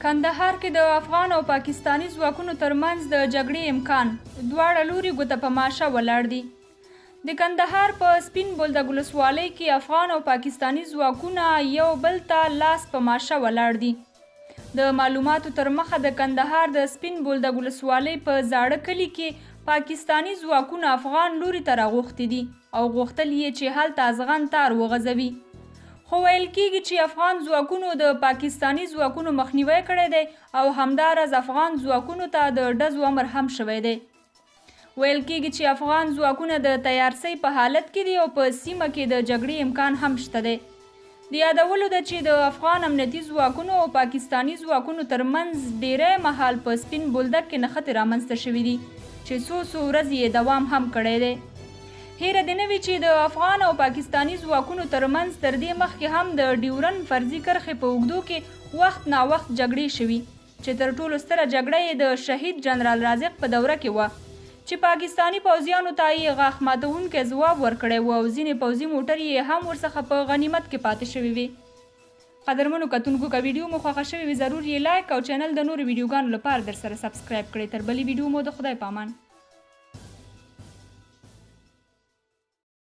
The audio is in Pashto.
کندهار کې د افغان او پاکستاني ځواکونو ترمنځ د جګړې امکان، دواړه لوري ګوته په ماشه ولاړ دي. د کندهار په سپین بولدک ولسوالۍ کې افغان او پاکستاني ځواکونه یو بل ته لاس په ماشه ولاړ دي. د معلوماتو تر مخه د کندهار د سپین بولدک ولسوالۍ په زاړه کلي کې پاکستاني ځواکونه افغان لوري ته راغوښتي دي او غوښتل یې چې هلته ازغن تار وغځوي. خو ویل کېږي چې افغان ځواکونو د پاکستاني ځواکونو مخنیوی کړی دی او همداراز افغان ځواکونو ته د ډزو امر هم شوی دی. ویل کېږي چې افغان ځواکونه د تیارسۍ په حالت کې دي او په سیمه کې د جګړې امکان هم شته دی. د یادولو ده چې د افغان امنیتي ځواکونو او پاکستاني ځواکونو ترمنځ ډیری مهال په سپین بولدک کې نښتې رامنځته شوي دي چې څو ورځې یې دوام هم کړی دی. هیره دې نه وي چې د افغان او پاکستاني ځواکونو ترمنځ تر دې مخکې هم د ډیورنډ فرضي کرښې په اوږدو کې وخت ناوخت جګړې شوي چې تر ټولو ستره جګړه یې د شهید جنرال رازق په دوره کې وه چې پاکستاني پوځیانو ته یې غاښ ماتونکی ځواب ورکړی و او ځینې پوځي موټر یې هم ورڅخه په غنیمت کې پاتې شوي وي. قدرمنو کتونکو که ویډیو مو خوښه شوې وي ضرور یې لایک او چینل د نورو ویډیوګانو لپاره درسره سبسکرایب کړئ. تر بلې ویډیو مو د خدای په امان.